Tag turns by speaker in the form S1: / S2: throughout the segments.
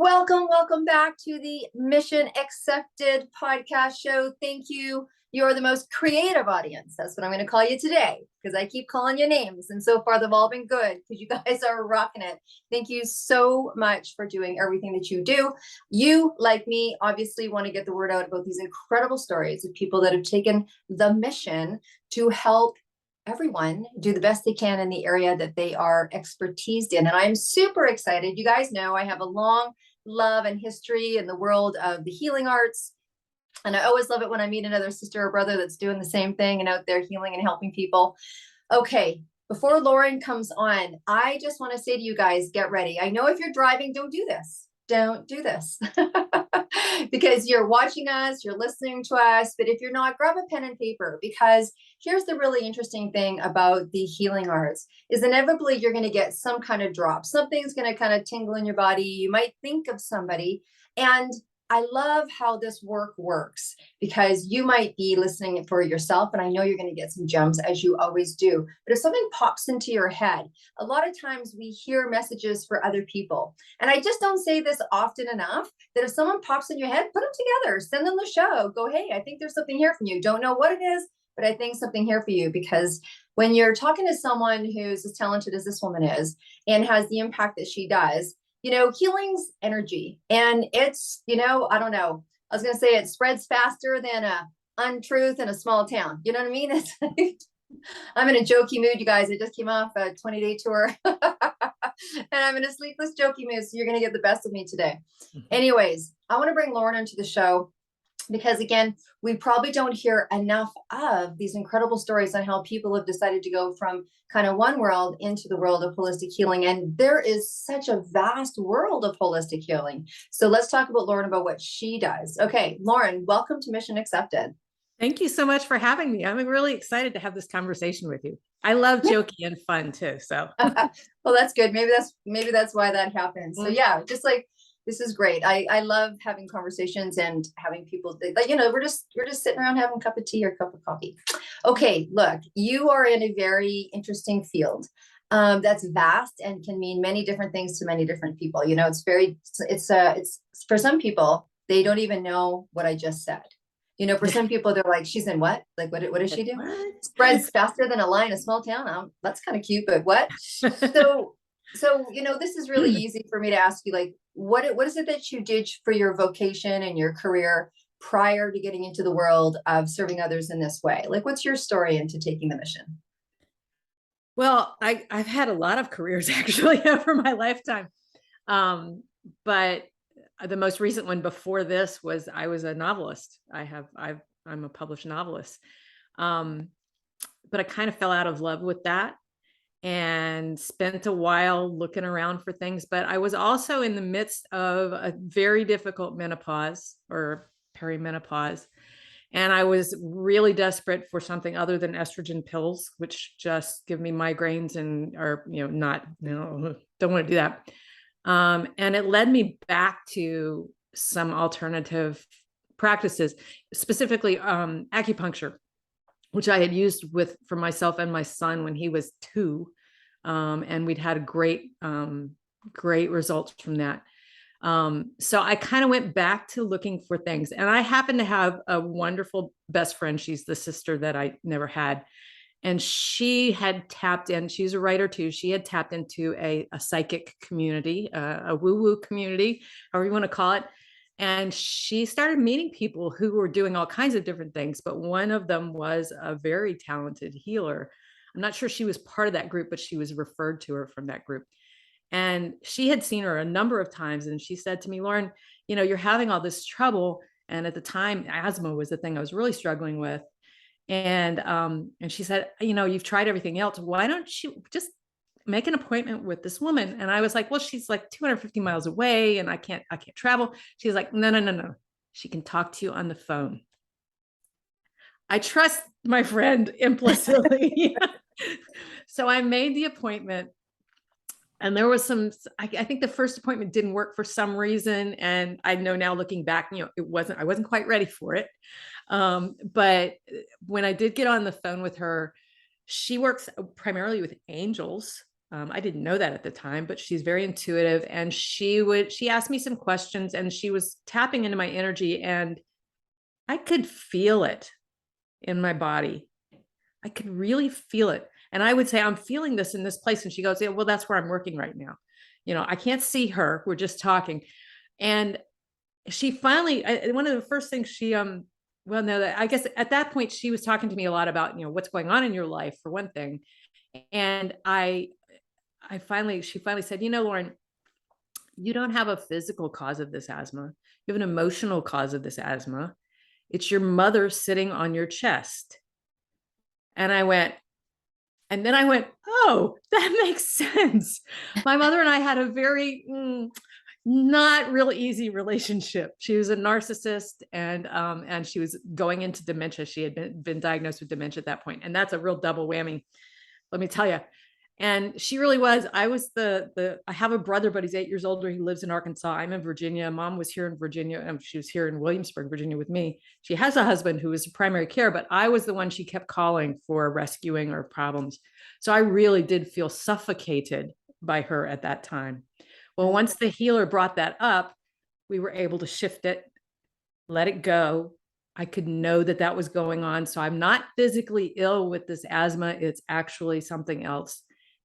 S1: Welcome back to the Mission Accepted podcast show. Thank you. You're the most creative audience. That's what I'm going to call you today because I keep calling you names. And so far, they've all been good because you guys are rocking it. Thank you so much for doing everything that you do. You, like me, obviously want to get the word out about these incredible stories of people that have taken the mission to help everyone do the best they can in the area that they are expertised in. And I'm super excited. You guys know I have a long love and history in the world of the healing arts. And I always love it when I meet another sister or brother that's doing the same thing and out there healing and helping people. Okay, before Laurin comes on, I just want to say to you guys, get ready. I know if you're driving, don't do this. Don't do this because you're watching us, you're listening to us. But if you're not, grab a pen and paper, because here's the really interesting thing about the healing arts is inevitably you're going to get some kind of drop. Something's going to kind of tingle in your body. You might think of somebody. And I love how this work works because you might be listening for yourself, and I know you're going to get some gems as you always do. But if something pops into your head, a lot of times we hear messages for other people. And I just don't say this often enough that if someone pops in your head, put them together, send them the show, go, hey, I think there's something here from you. Don't know what it is, but I think something here for you, because when you're talking to someone who's as talented as this woman is and has the impact that she does, you know, healing's energy, and it's, you know, I don't know. I was going to say it spreads faster than a untruth in a small town. You know what I mean? It's like, I'm in a jokey mood, you guys. I just came off a 20-day tour and I'm in a sleepless jokey mood. So you're going to get the best of me today. Anyways, I want to bring Laurin into the show because, again, we probably don't hear enough of these incredible stories on how people have decided to go from kind of one world into the world of holistic healing. And there is such a vast world of holistic healing. So let's talk about Laurin, about what she does. Okay, Laurin, welcome to Mission Accepted.
S2: Thank you so much for having me. I'm really excited to have this conversation with you. I love jokey and fun too. So
S1: well, that's good. Maybe that's why that happens. So yeah, just like, this is great. I love having conversations and having people that, you know, we're just sitting around having a cup of tea or a cup of coffee. Okay, look, you are in a very interesting field that's vast and can mean many different things to many different people. You know, it's for some people, they don't even know what I just said. You know, for some people, they're like, she's in what? Like, what does she do? What? Spreads faster than a lie in a small town. That's kind of cute, but what? So, you know, this is really easy for me to ask you, like, what is it that you did for your vocation and your career prior to getting into the world of serving others in this way? Like, what's your story into taking the mission?
S2: Well, I've had a lot of careers actually over my lifetime. But the most recent one before this was I was a novelist. I'm a published novelist. But I kind of fell out of love with that and spent a while looking around for things. But I was also in the midst of a very difficult menopause or perimenopause. And I was really desperate for something other than estrogen pills, which just give me migraines and are, you know, not, you know, don't want to do that. And it led me back to some alternative practices, specifically acupuncture, which I had used for myself and my son when he was 2. And we'd had great results from that. So I kind of went back to looking for things, and I happen to have a wonderful best friend. She's the sister that I never had. And she had tapped in, she's a writer too. She had tapped into a psychic community, a WooWoo community, however you want to call it. And she started meeting people who were doing all kinds of different things. But one of them was a very talented healer. I'm not sure she was part of that group, but she was referred to her from that group. And she had seen her a number of times. And she said to me, Laurin, you know, you're having all this trouble. And at the time, asthma was the thing I was really struggling with. And she said, you know, you've tried everything else. Why don't you just make an appointment with this woman? And I was like, well, she's like 250 miles away and I can't travel. She's like, no. She can talk to you on the phone. I trust my friend implicitly. So I made the appointment, and there was I think the first appointment didn't work for some reason. And I know now, looking back, you know, I wasn't quite ready for it. But when I did get on the phone with her, she works primarily with angels. I didn't know that at the time, but she's very intuitive. And she asked me some questions and she was tapping into my energy and I could feel it in my body. I could really feel it. And I would say, I'm feeling this in this place. And she goes, yeah, well, that's where I'm working right now. I can't see her. We're just talking. And she finally, one of the first things well, no, I guess at that point she was talking to me a lot about, what's going on in your life for one thing. And she finally said, Laurin, you don't have a physical cause of this asthma. You have an emotional cause of this asthma. It's your mother sitting on your chest. And then I went, oh, that makes sense. My mother and I had a very not real easy relationship. She was a narcissist and she was going into dementia. She had been diagnosed with dementia at that point. And that's a real double whammy, let me tell you. And she really was. I was I have a brother, but he's 8 years older. He lives in Arkansas. I'm in Virginia. Mom was here in Virginia. And she was here in Williamsburg, Virginia with me. She has a husband who is primary care, but I was the one she kept calling for rescuing or problems. So I really did feel suffocated by her at that time. Well, once the healer brought that up, we were able to shift it, let it go. I could know that that was going on. So I'm not physically ill with this asthma. It's actually something else.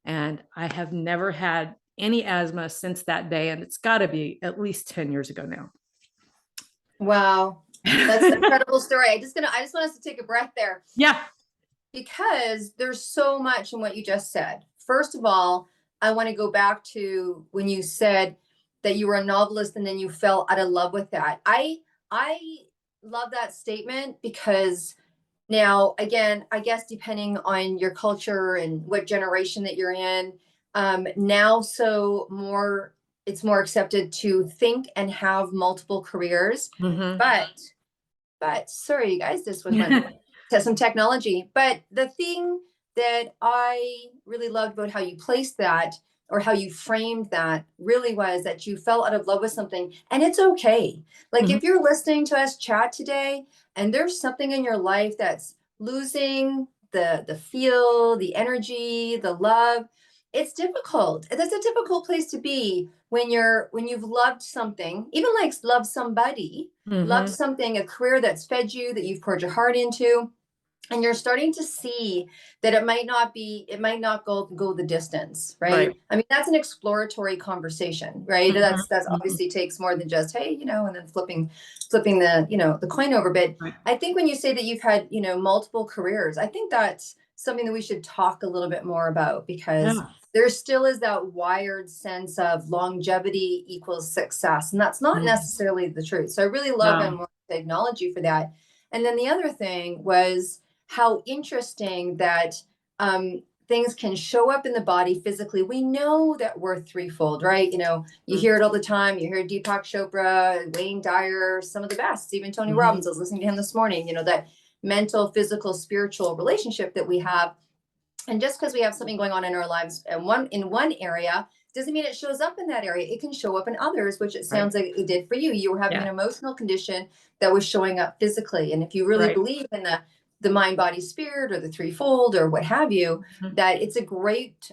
S2: And I have never had any asthma since that day. And it's got to be at least 10 years ago now.
S1: Wow. That's an incredible story. I just want us to take a breath there.
S2: Yeah.
S1: Because there's so much in what you just said. First of all, I want to go back to when you said that you were a novelist and then you fell out of love with that. I love that statement because now, again, I guess depending on your culture and what generation that you're in, now it's more accepted to think and have multiple careers.
S2: Mm-hmm.
S1: But sorry, you guys, this was some technology. But the thing that I really loved about how you placed that or how you framed that really was that you fell out of love with something, and it's okay. Like if you're listening to us chat today and there's something in your life that's losing the feel, the energy, the love, it's difficult. That's a difficult place to be when you've loved something, even like love somebody, loved something, a career that's fed you, that you've poured your heart into, and you're starting to see that it might not go the distance, right? I mean, that's an exploratory conversation, right? That's obviously takes more than just, hey, and then flipping the, the coin over. But I think when you say that you've had, multiple careers, I think that's something that we should talk a little bit more about, because there still is that wired sense of longevity equals success. And that's not necessarily the truth. So I really love and want to acknowledge you for that. And then the other thing was how interesting that things can show up in the body physically. We know that we're threefold, right? You hear it all the time. You hear Deepak Chopra, Wayne Dyer, some of the best, even Tony Robbins. I was listening to him this morning, that mental, physical, spiritual relationship that we have. And just because we have something going on in our lives and in one area doesn't mean it shows up in that area. It can show up in others, which it sounds like it did for you. You were having an emotional condition that was showing up physically. And if you really believe in the mind, body, spirit, or the threefold, or what have you, that it's a great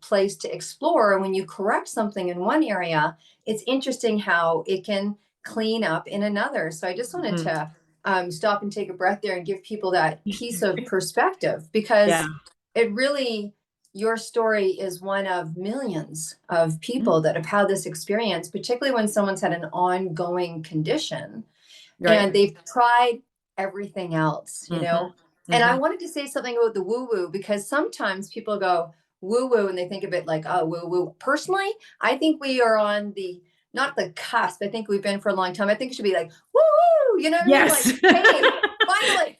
S1: place to explore. And when you correct something in one area, it's interesting how it can clean up in another. So I just wanted to stop and take a breath there and give people that piece of perspective, because it really, your story is one of millions of people that have had this experience, particularly when someone's had an ongoing condition and they've tried everything else, And I wanted to say something about the woo-woo, because sometimes people go woo-woo and they think of it like, oh, woo-woo. Personally, I think we are on not the cusp. I think we've been for a long time. I think it should be like, woo-woo, you know what I mean? Like, hey, finally.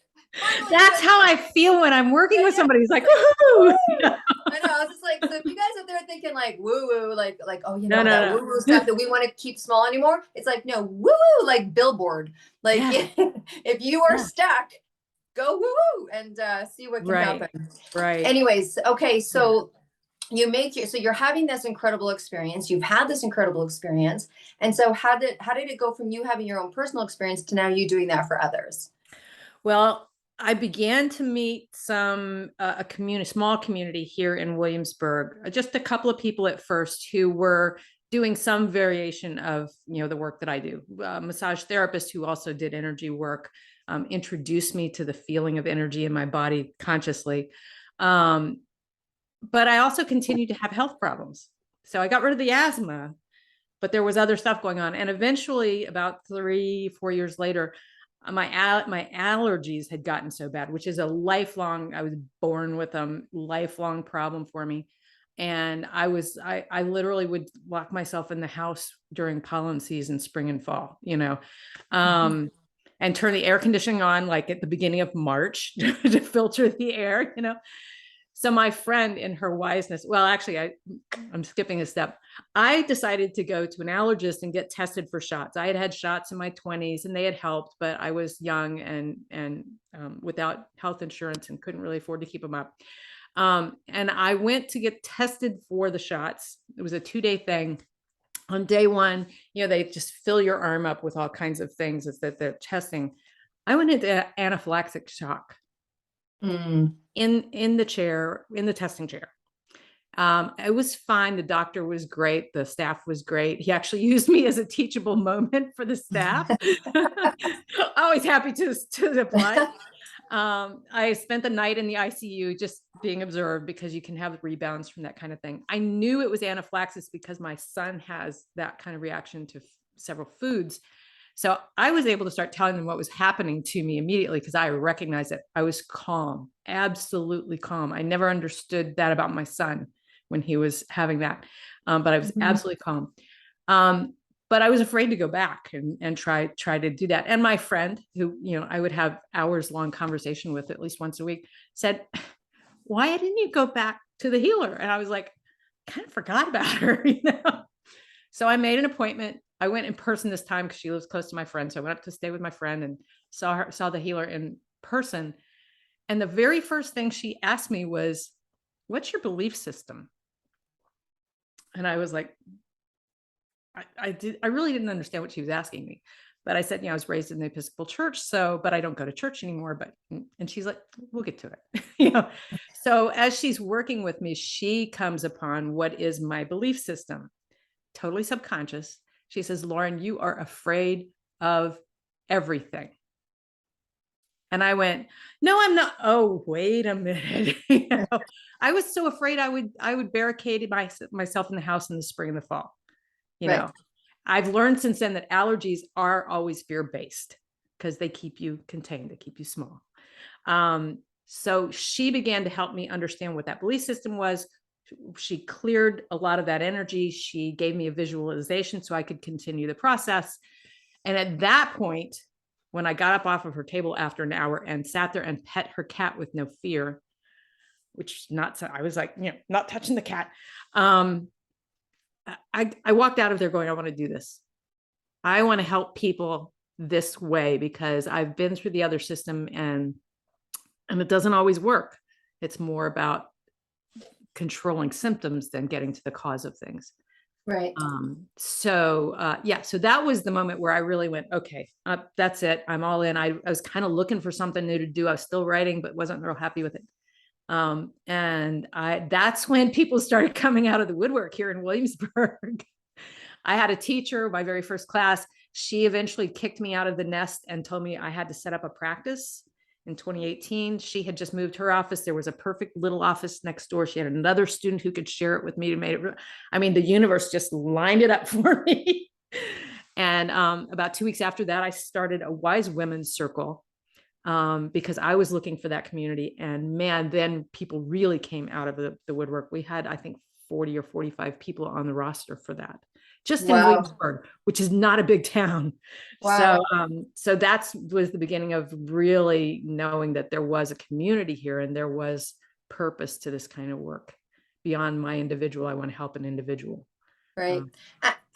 S2: That's how I feel when I'm working with somebody who's like, woo-hoo.
S1: I know. I was just like, so if you guys out there thinking like woo-woo, like, oh, that woo-woo stuff that we want to keep small anymore. It's like, no, woo-woo, like billboard. Like if you are stuck, go woo-woo and see what can happen.
S2: Right.
S1: Anyways, okay. So you're having this incredible experience. You've had this incredible experience. And so how did it go from you having your own personal experience to now you doing that for others?
S2: Well, I began to meet a community, small community here in Williamsburg, just a couple of people at first who were doing some variation of, the work that I do. Massage therapist who also did energy work, introduced me to the feeling of energy in my body consciously. But I also continued to have health problems. So I got rid of the asthma, but there was other stuff going on. And eventually, about 3-4 years later, my allergies had gotten so bad, which is a lifelong, I was born with them, lifelong problem for me. And I literally would lock myself in the house during pollen season, spring and fall, and turn the air conditioning on like at the beginning of March to filter the air. So my friend, in her wiseness, well, actually, I'm skipping a step. I decided to go to an allergist and get tested for shots. I had had shots in my 20s and they had helped, but I was young and without health insurance and couldn't really afford to keep them up. And I went to get tested for the shots. It was a 2-day thing. On day one, they just fill your arm up with all kinds of things that they're testing. I went into anaphylactic shock. In the chair, in the testing chair. It was fine. The doctor was great. The staff was great. He actually used me as a teachable moment for the staff. Always happy to apply. I spent the night in the ICU just being observed because you can have rebounds from that kind of thing. I knew it was anaphylaxis because my son has that kind of reaction to several foods. So I was able to start telling them what was happening to me immediately because I recognized it. I was calm, absolutely calm. I never understood that about my son when he was having that, but I was absolutely calm. But I was afraid to go back and try to do that. And my friend, who I would have hours long conversation with at least once a week, said, "Why didn't you go back to the healer?" And I was like, kind of forgot about her, So I made an appointment. I went in person this time because she lives close to my friend. So I went up to stay with my friend and saw the healer in person. And the very first thing she asked me was, "What's your belief system?" And I was like, I really didn't understand what she was asking me. But I said, I was raised in the Episcopal Church, but I don't go to church anymore. And she's like, "We'll get to it." So as she's working with me, she comes upon what is my belief system, totally subconscious. She says, "Laurin, you are afraid of everything." And I went, "No, I'm not." "Oh, wait a minute." I was so afraid I would barricade myself in the house in the spring and the fall.
S1: Right.
S2: I've learned since then that allergies are always fear-based because they keep you contained, they keep you small. So she began to help me understand what that belief system was. She cleared a lot of that energy. She gave me a visualization so I could continue the process. And at that point, when I got up off of her table after an hour and sat there and pet her cat with no fear, I was like, not touching the cat. I walked out of there going, I want to do this. I want to help people this way because I've been through the other system and it doesn't always work. It's more about controlling symptoms than getting to the cause of things.
S1: Right.
S2: So that was the moment where I really went, okay, that's it. I'm all in. I was kind of looking for something new to do. I was still writing, but wasn't real happy with it. And that's when people started coming out of the woodwork here in Williamsburg. I had a teacher, my very first class. She eventually kicked me out of the nest and told me I had to set up a practice. In 2018, she had just moved her office. There was a perfect little office next door. She had another student who could share it with me. The universe just lined it up for me. And about 2 weeks after that, I started a Wise Women's Circle because I was looking for that community. And man, then people really came out of the woodwork. We had, I think, 40 or 45 people on the roster for that, just in Williamsburg, which is not a big town. Wow. So that was the beginning of really knowing that there was a community here and there was purpose to this kind of work beyond my individual. I want to help an individual.
S1: Right.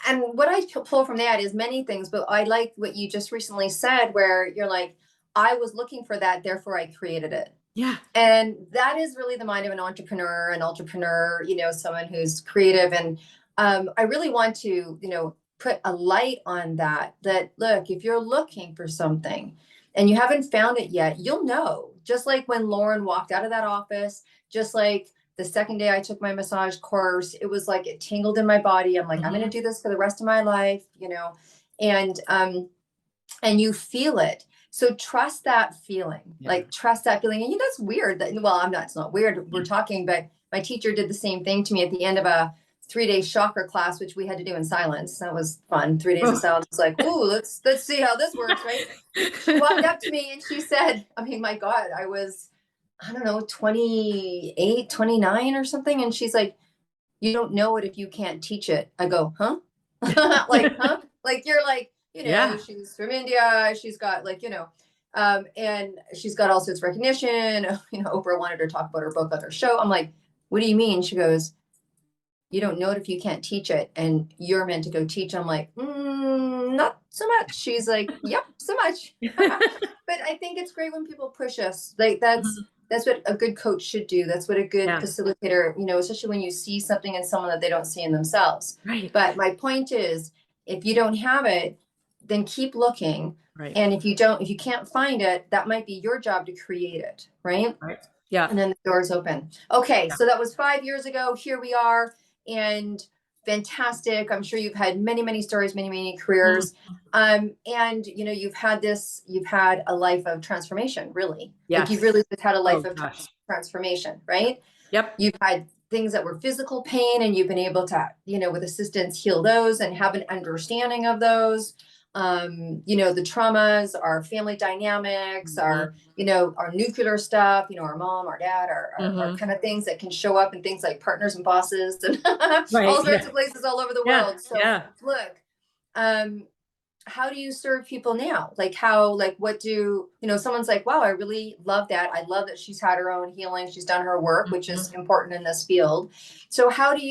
S1: And what I pull from that is many things, but I like what you just recently said, where you're like, I was looking for that, therefore I created it.
S2: Yeah.
S1: And that is really the mind of an entrepreneur, someone who's creative. And I really want to, put a light on that look, if you're looking for something and you haven't found it yet, you'll know just like when Laurin walked out of that office, just like the second day I took my massage course, it was like it tingled in my body. I'm like, I'm going to do this for the rest of my life, you know, and you feel it. So trust that feeling, like trust that feeling. And that's weird that, well, I'm not, it's not weird. We're talking, but my teacher did the same thing to me at the end of a 3-day chakra class, which we had to do in silence. That was fun. 3 days of silence. It's like, ooh, let's see how this works, right? She walked up to me and she said, I mean, my God, I was, I don't know, 28, 29 or something. And she's like, you don't know it if you can't teach it. I go, huh? Like, huh? Like, you're like, you know, she's from India. She's got like, you know, and she's got all sorts of recognition. You know, Oprah wanted her to talk about her book on her show. I'm like, what do you mean? She goes, you don't know it if you can't teach it, and you're meant to go teach. I'm like, not so much. She's like, yep, so much. But I think it's great when people push us. Like that's what a good coach should do. That's what a good facilitator, you know, especially when you see something in someone that they don't see in themselves.
S2: Right.
S1: But my point is, if you don't have it, then keep looking.
S2: Right.
S1: And if you can't find it, that might be your job to create it. Right.
S2: Right. Yeah.
S1: And then the doors open. Okay. So that was 5 years ago. Here we are. And fantastic. I'm sure you've had many, many stories, many, many careers. And you know, you've had a life of transformation, really.
S2: Yes.
S1: Like you've really just had a life of transformation, right?
S2: Yep.
S1: You've had things that were physical pain and you've been able to, you know, with assistance heal those and have an understanding of those. You know, the traumas, our family dynamics, our, you know, our nuclear stuff, you know, our mom, our dad, our kind of things that can show up in things like partners and bosses and all sorts of places all over the world. So look, how do you serve people now? Like what do, you know, someone's like, wow, I really love that. I love that she's had her own healing. She's done her work, which is important in this field. So how do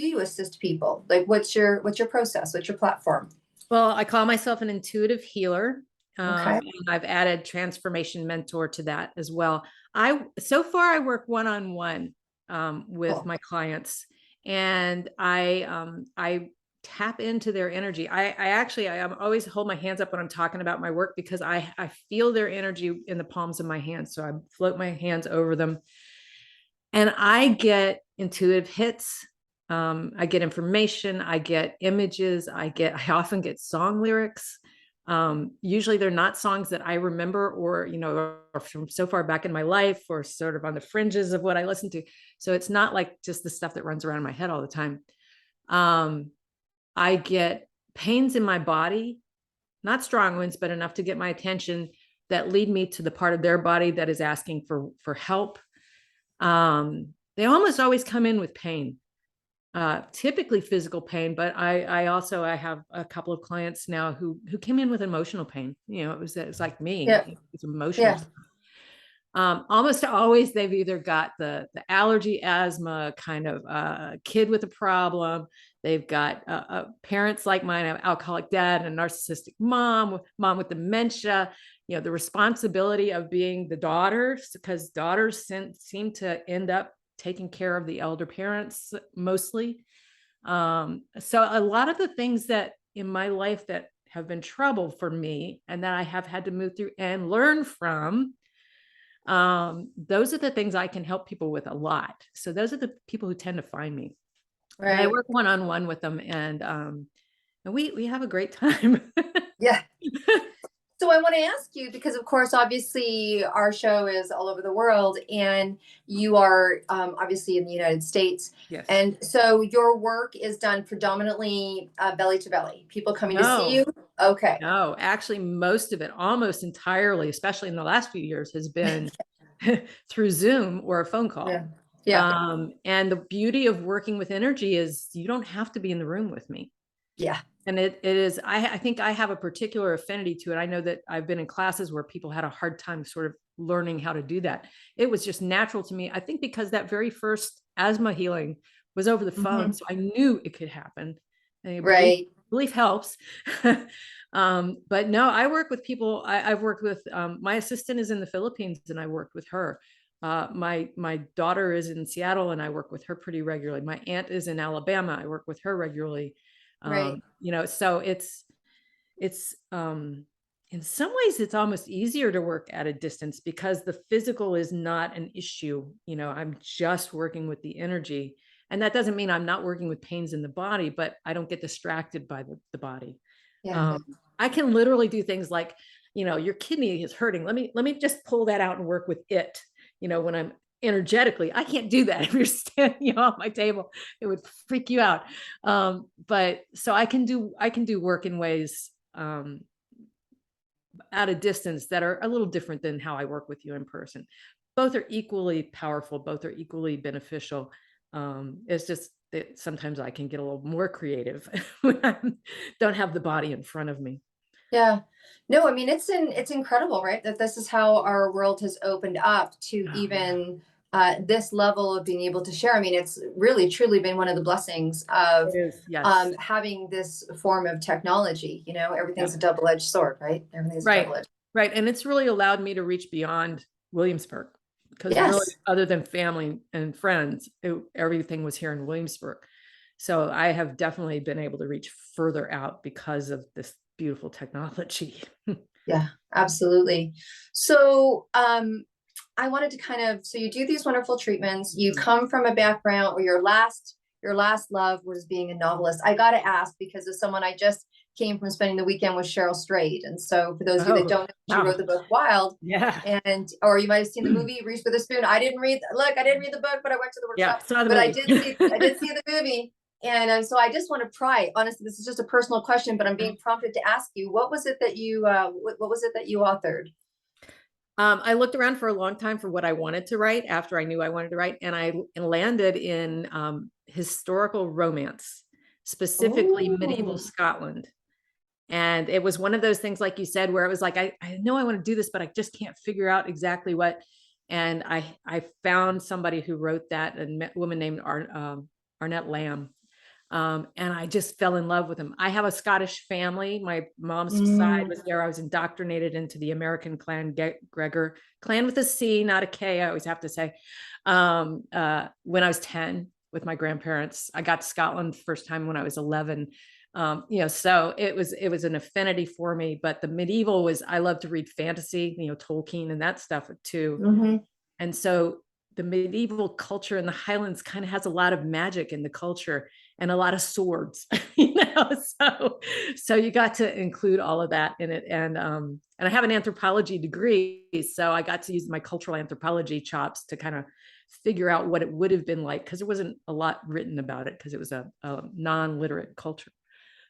S1: you assist people? Like, what's your process? What's your platform?
S2: Well, I call myself an intuitive healer.
S1: Okay.
S2: And I've added transformation mentor to that as well. So far I work one-on-one with my clients, and I tap into their energy. I always hold my hands up when I'm talking about my work, because I feel their energy in the palms of my hands. So I float my hands over them and I get intuitive hits. I get information, I get images, I often get song lyrics. Usually they're not songs that I remember or, you know, or from so far back in my life or sort of on the fringes of what I listen to. So it's not like just the stuff that runs around in my head all the time. I get pains in my body, not strong ones, but enough to get my attention that lead me to the part of their body that is asking for help. They almost always come in with pain, typically physical pain, but I have a couple of clients now who came in with emotional pain. You know, it's like me, it's emotional. Almost always they've either got the allergy, asthma, kind of kid with a problem. They've got parents like mine, an alcoholic dad and a narcissistic mom with dementia. You know, the responsibility of being the daughters, because daughters seem to end up taking care of the elder parents mostly. So a lot of the things that in my life that have been trouble for me and that I have had to move through and learn from, those are the things I can help people with a lot. So those are the people who tend to find me. Right. And I work one-on-one with them, and we have a great time.
S1: Yeah. So I want to ask you, because of course, obviously our show is all over the world and you are obviously in the United States.
S2: Yes.
S1: And so your work is done predominantly belly to belly, people coming to see you. Okay.
S2: No, actually most of it, almost entirely, especially in the last few years, has been through Zoom or a phone call. And the beauty of working with energy is you don't have to be in the room with me.
S1: Yeah.
S2: And it is, I think I have a particular affinity to it. I know that I've been in classes where people had a hard time sort of learning how to do that. It was just natural to me. I think because that very first asthma healing was over the phone. So I knew it could happen. And belief helps. But no, I work with people. I've worked with, my assistant is in the Philippines and I worked with her. My daughter is in Seattle and I work with her pretty regularly. My aunt is in Alabama. I work with her regularly. You know, so it's in some ways it's almost easier to work at a distance because the physical is not an issue. I'm just working with the energy. And that doesn't mean I'm not working with pains in the body, but I don't get distracted by the body.
S1: Yeah.
S2: I can literally do things like, your kidney is hurting. Let me just pull that out and work with it. When I'm energetically, I can't do that if you're standing off my table. It would freak you out. But so I can do work in ways at a distance that are a little different than how I work with you in person. Both are equally powerful. Both are equally beneficial. It's just that sometimes I can get a little more creative when I don't have the body in front of me.
S1: Yeah. No, I mean, it's incredible, right? That this is how our world has opened up to
S2: Oh,
S1: even this level of being able to share. I mean, it's really truly been one of the blessings of
S2: it is. Yes.
S1: having this form of technology.
S2: Yeah.
S1: Everything's a double-edged sword, right? Everything's a
S2: Right.
S1: double-edged.
S2: Right. And it's really allowed me to reach beyond Williamsburg because really,
S1: Yes.
S2: other than family and friends, everything was here in Williamsburg. So I have definitely been able to reach further out because of this beautiful technology.
S1: Yeah, absolutely. So, I wanted to so you do these wonderful treatments. You come from a background where your last love was being a novelist. I got to ask because of someone I just came from spending the weekend with Cheryl Strayed. And so for those of you that
S2: Oh,
S1: don't know, she
S2: wow.
S1: wrote the book Wild,
S2: Yeah.
S1: or you might have seen the movie Reese Witherspoon. I didn't read the book, but I went to the
S2: Yeah.
S1: workshop,
S2: Saw the
S1: but I
S2: movie.
S1: did see the movie. And so I just want to pry. Honestly, this is just a personal question, but I'm being prompted to ask you, what was it that you authored?
S2: I looked around for a long time for what I wanted to write after I knew I wanted to write, and I landed in historical romance, specifically medieval
S1: Oh,
S2: Scotland. And it was one of those things, like you said, where it was like, I know I want to do this, but I just can't figure out exactly what. And I found somebody who wrote that, a woman named Arnett Lamb. And I just fell in love with him. I have a Scottish family. My mom's side
S1: mm,
S2: was there. I was indoctrinated into the American clan, Gregor clan with a C, not a K, I always have to say. When I was 10 with my grandparents, I got to Scotland first time when I was 11. So it was an affinity for me, but the medieval was, I love to read fantasy, Tolkien and that stuff too.
S1: mhm.
S2: And so the medieval culture in the Highlands kind of has a lot of magic in the culture and a lot of swords, so you got to include all of that in it. And I have an anthropology degree, so I got to use my cultural anthropology chops to kind of figure out what it would have been like, because there wasn't a lot written about it because it was a non-literate culture.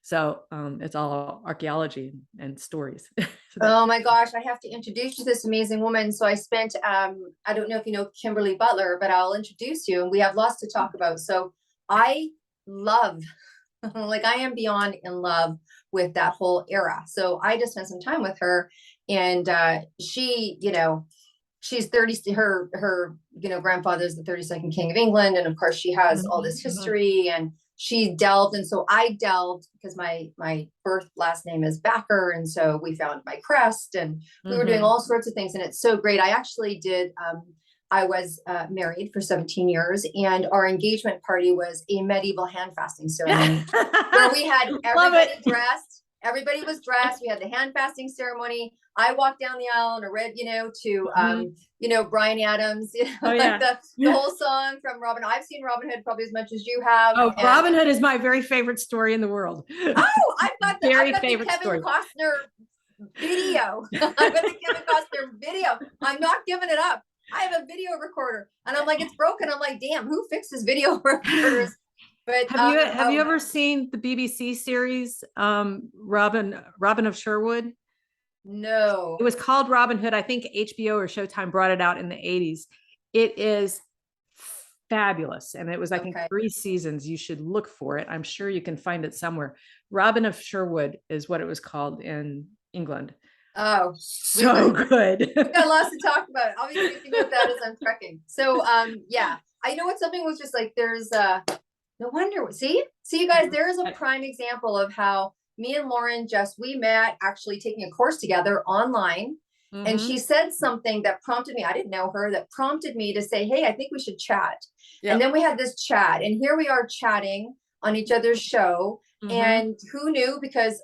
S2: So it's all archaeology and stories. So that,
S1: Oh my gosh, I have to introduce you to this amazing woman. So I spent, I don't know if you know Kimberly Butler, but I'll introduce you and we have lots to talk about. So I love, like I am beyond in love with that whole era. So I just spent some time with her and she, she's 30, her grandfather's the 32nd king of England, and of course she has all this history, and she delved, and so I delved because my birth last name is Backer, and so we found my crest, and we were doing all sorts of things, and it's so great. I actually did I was married for 17 years, and our engagement party was a medieval hand fasting ceremony where we had everybody dressed. Everybody was dressed. We had the hand fasting ceremony. I walked down the aisle in a red, Bryan Adams, like the whole song from Robin. I've seen Robin Hood probably as much as you have.
S2: Oh, Robin Hood is my very favorite story in the world.
S1: Oh, I've got the
S2: favorite
S1: Kevin
S2: story.
S1: Costner video. I've got the Kevin Costner video. I'm not giving it up. I have a video recorder, and I'm like, it's broken. I'm like, damn, who fixes video recorders? But
S2: have you ever seen the BBC series Robin of Sherwood?
S1: No.
S2: It was called Robin Hood. I think HBO or Showtime brought it out in the 80s. It is fabulous. And it was, I think, 3 seasons. You should look for it. I'm sure you can find it somewhere. Robin of Sherwood is what it was called in England.
S1: Oh,
S2: so good.
S1: We've got lots to talk about. I'll be thinking about that as I'm trekking. So yeah, I know what something was just like, there's no wonder. See you guys, there is a prime example of how me and Laurin we met actually taking a course together online. And she said something that prompted me. I didn't know her, that prompted me to say, hey, I think we should chat. And then we had this chat, and here we are chatting on each other's show.
S2: Mhm.
S1: And who knew? Because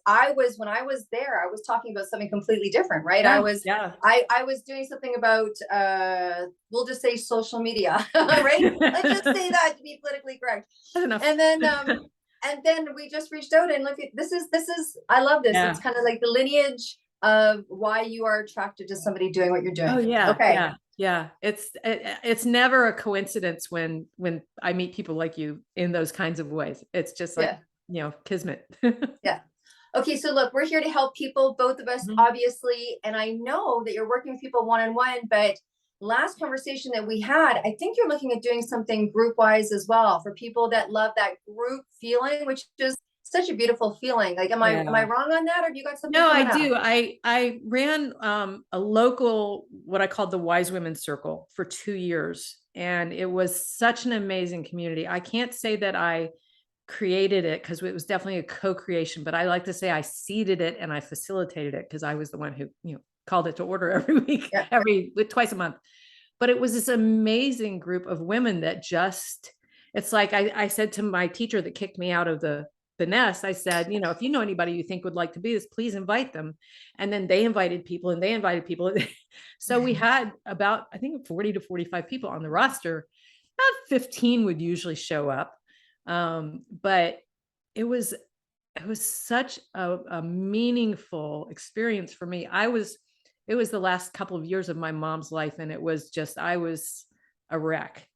S1: when I was there, I was talking about something completely different, right?
S2: Yeah, yeah.
S1: I was doing something about we'll just say social media, right? Let's just say that to be politically correct.
S2: That's enough.
S1: And then we just reached out and look at this is I love this.
S2: Yeah.
S1: It's kind of like the lineage of why you are attracted to somebody doing what you're
S2: Oh
S1: doing.
S2: yeah,
S1: Okay.
S2: yeah, yeah. It's never a coincidence when I meet people like you in those kinds of ways. It's just like,
S1: Yeah.
S2: kismet.
S1: Yeah. Okay, so look, we're here to help people, both of us,
S2: Mhm.
S1: obviously. And I know that you're working with people one on one, but last conversation that we had, I think you're looking at doing something group wise as well for people that love that group feeling, which is such a beautiful feeling. Like, am I
S2: Yeah.
S1: wrong on that, or have you got something
S2: No, I
S1: coming up?
S2: do. I ran a local, what I called the Wise Women Circle for 2 years, and it was such an amazing community. I can't say that I created it because it was definitely a co-creation, but I like to say I seeded it and I facilitated it because I was the one who, called it to order every week,
S1: Yeah.
S2: twice a month. But it was this amazing group of women that it's like I said to my teacher that kicked me out of the nest, I said, if you know anybody you think would like to be this, please invite them. And then they invited people and they invited people. So we had about, I think, 40 to 45 people on the roster. About 15 would usually show up. But it was such a meaningful experience for me. It was the last couple of years of my mom's life, and it was just, I was a wreck,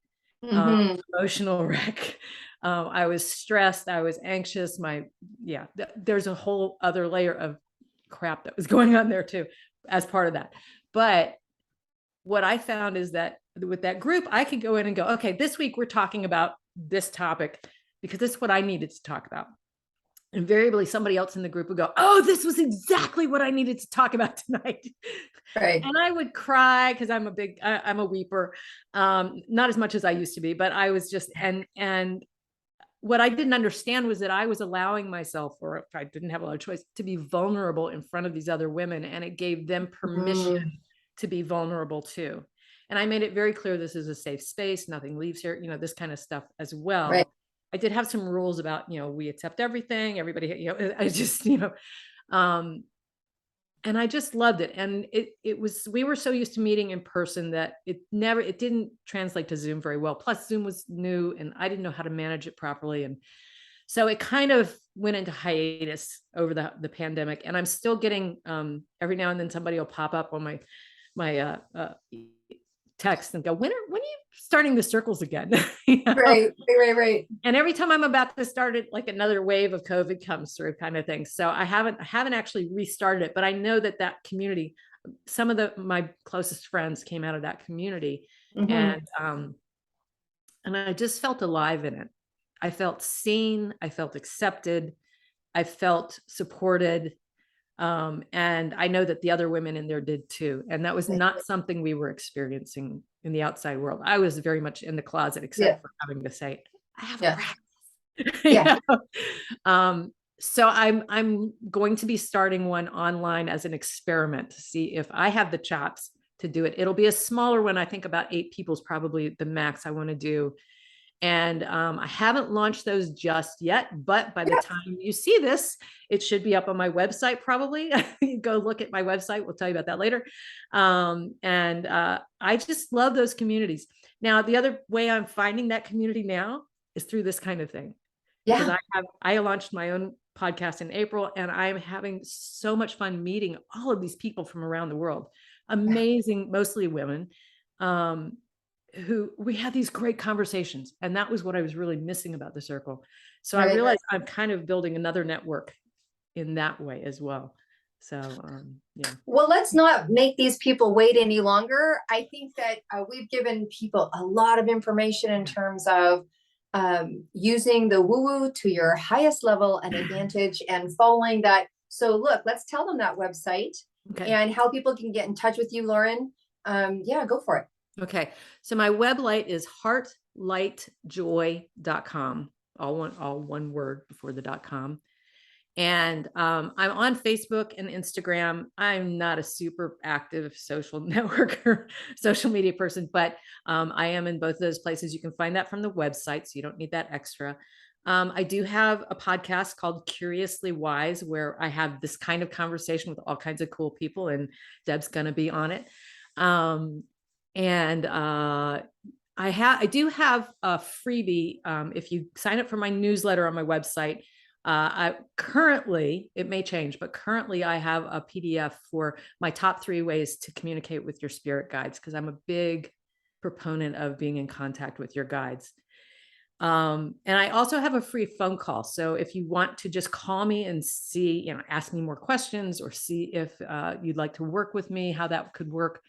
S1: Mm-hmm.
S2: emotional wreck. I was stressed. I was anxious. There's a whole other layer of crap that was going on there too, as part of that. But what I found is that with that group, I could go in and go, okay, this week we're talking about this topic because this is what I needed to talk about. Invariably, somebody else in the group would go, oh, this was exactly what I needed to talk about tonight.
S1: Right.
S2: And I would cry because I'm a weeper. Not as much as I used to be, but I was just, and what I didn't understand was that I was allowing myself, or if I didn't have a lot of choice, to be vulnerable in front of these other women. And it gave them permission
S1: Mm,
S2: to be vulnerable too. And I made it very clear, this is a safe space. Nothing leaves here, this kind of stuff as
S1: right.
S2: well. I did have some rules about, we accept everything, everybody, I just, and I just loved it. And we were so used to meeting in person that it didn't translate to Zoom very well. Plus Zoom was new and I didn't know how to manage it properly. And so it kind of went into hiatus over the pandemic. And I'm still getting, every now and then somebody will pop up on my text and go, when are you starting the circles again?
S1: Right.
S2: And every time I'm about to start it, like another wave of COVID comes through, kind of thing. So I haven't actually restarted it, but I know that community, some of my closest friends came out of that community.
S1: Mm-hmm.
S2: And I just felt alive in it. I felt seen, I felt accepted, I felt supported. And I know that the other women in there did too. And that was not something we were experiencing in the outside world. I was very much in the closet,
S1: Yeah.
S2: except for having to say, I have a
S1: Yeah.
S2: practice.
S1: Yeah.
S2: So I'm going to be starting one online as an experiment to see if I have the chops to do it. It'll be a smaller one. I think about 8 people is probably the max I want to do. And I haven't launched those just yet, but by the
S1: Yeah.
S2: time you see this, it should be up on my website. Probably go look at my website. We'll tell you about that later. And I just love those communities. Now, the other way I'm finding that community now is through this kind of thing, because
S1: Yeah.
S2: I launched my own podcast in April, and I'm having so much fun meeting all of these people from around the world. Amazing, mostly women. Who we had these great conversations. And that was what I was really missing about the circle. So I
S1: Right.
S2: realized I'm kind of building another network in that way as well. So, yeah.
S1: Well, let's not make these people wait any longer. I think that we've given people a lot of information in terms of using the WooWoo to your highest level and advantage and following that. So look, let's tell them that website
S2: Okay.
S1: and how people can get in touch with you, Laurin. Yeah, go for it.
S2: Okay. So my website is heartlightjoy.com. All one word before the .com. And I'm on Facebook and Instagram. I'm not a super active social network or social media person, but I am in both of those places. You can find that from the website, so you don't need that extra. I do have a podcast called Curiously Wise, where I have this kind of conversation with all kinds of cool people, and Deb's going to be on it. And I do have a freebie. If you sign up for my newsletter on my website, it may change, but currently I have a PDF for my top 3 ways to communicate with your spirit guides, because I'm a big proponent of being in contact with your guides. And I also have a free phone call. So if you want to just call me and see, ask me more questions, or see if you'd like to work with me, how that could work.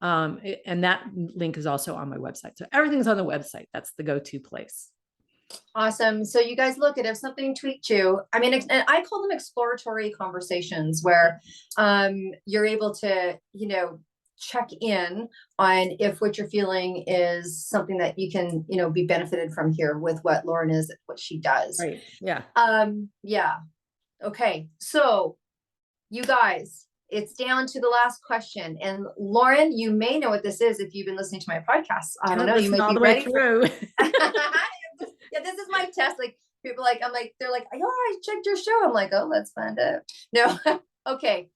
S2: And that link is also on my website. So everything's on the website. That's the go-to place.
S1: Awesome. So you guys look at, if something tweaked you, I mean, and I call them exploratory conversations, where you're able to, check in on if what you're feeling is something that you can, be benefited from here with what Laurin is, what she does.
S2: Right. Yeah.
S1: Yeah. Okay. So you guys, it's down to the last question. And Laurin, you may know what this is if you've been listening to my podcast. I don't know. You might be ready
S2: through.
S1: Yeah, this is my test. Like, people they're like, oh, I checked your show. I'm like, oh, let's find out. No. Okay.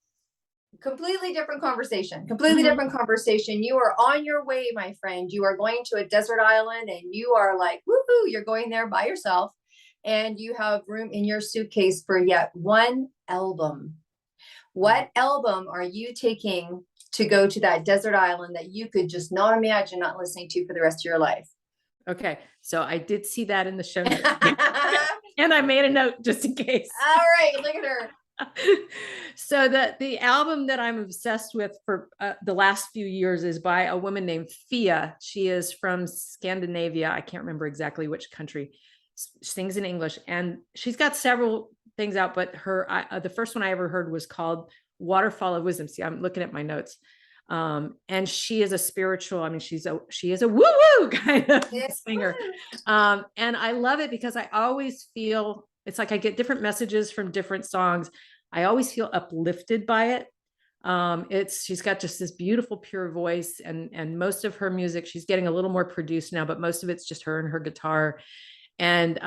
S1: Completely different conversation. Different conversation. You are on your way, my friend. You are going to a desert island, and you are like, woohoo, you're going there by yourself, and you have room in your suitcase for yet one album. What album are you taking to go to that desert island that you could just not imagine not listening to for the rest of your life?
S2: Okay. So I did see that in the show notes. And I made a note just in case.
S1: All right. Look at her.
S2: So the album that I'm obsessed with for the last few years is by a woman named Fia. She is from Scandinavia. I can't remember exactly which country. Sings in English, and she's got several things out, but the first one I ever heard was called Waterfall of Wisdom. See, I'm looking at my notes. And she is a spiritual, she is a woo-woo kind of singer. And I love it because I always feel, it's like I get different messages from different songs. I always feel uplifted by it. She's got just this beautiful, pure voice, and most of her music, she's getting a little more produced now, but most of it's just her and her guitar. And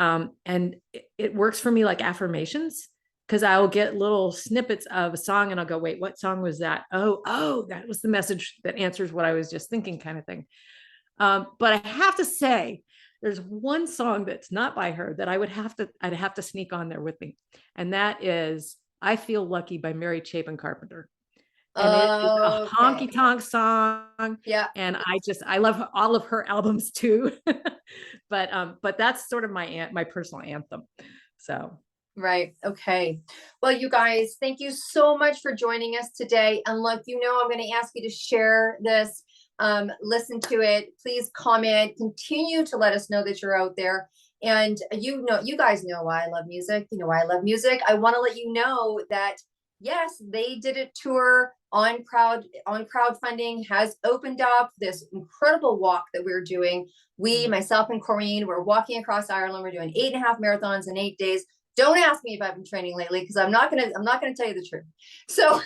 S2: it works for me like affirmations, because I'll get little snippets of a song and I'll go, wait, what song was that? Oh, that was the message that answers what I was just thinking, kind of thing. But I have to say, there's one song that's not by her that I'd have to sneak on there with me. And that is I Feel Lucky by Mary Chapin Carpenter. And it is a honky tonk song.
S1: Yeah.
S2: And I love all of her albums too. But that's sort of my personal anthem. So.
S1: Right. Okay. Well, you guys, thank you so much for joining us today. And look, I'm going to ask you to share this, listen to it, please comment, continue to let us know that you're out there. And you guys know why I love music. You know why I love music. I want to let you know that, yes, they did a tour on crowdfunding, has opened up this incredible walk that we're doing. Myself and Corinne, we're walking across Ireland. We're doing 8.5 marathons in 8 days. Don't ask me if I've been training lately, because I'm not gonna tell you the truth. So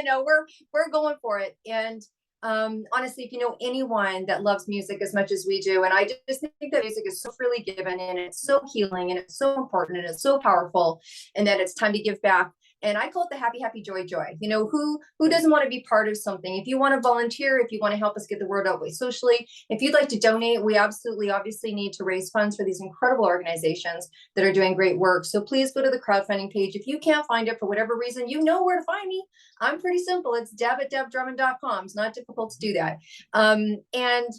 S1: no, we're going for it. And honestly, if you know anyone that loves music as much as we do, and I just think that music is so freely given, and it's so healing, and it's so important, and it's so powerful, and that it's time to give back. And I call it the happy, happy, joy, joy. Who doesn't want to be part of something? If you want to volunteer, if you want to help us get the word out socially, if you'd like to donate, we obviously need to raise funds for these incredible organizations that are doing great work. So please go to the crowdfunding page. If you can't find it for whatever reason, you know where to find me. I'm pretty simple. It's deb@debdrummond.com. It's not difficult to do that. And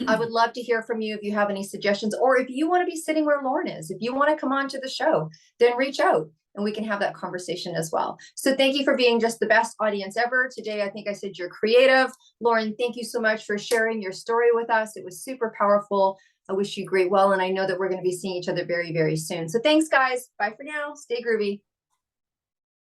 S1: I would love to hear from you if you have any suggestions, or if you want to be sitting where Laurin is. If you want to come on to the show, then reach out and we can have that conversation as well. So thank you for being just the best audience ever. Today, I think I said you're creative. Laurin, thank you so much for sharing your story with us. It was super powerful. I wish you great well, and I know that we're going to be seeing each other very, very soon. So thanks, guys. Bye for now. Stay groovy.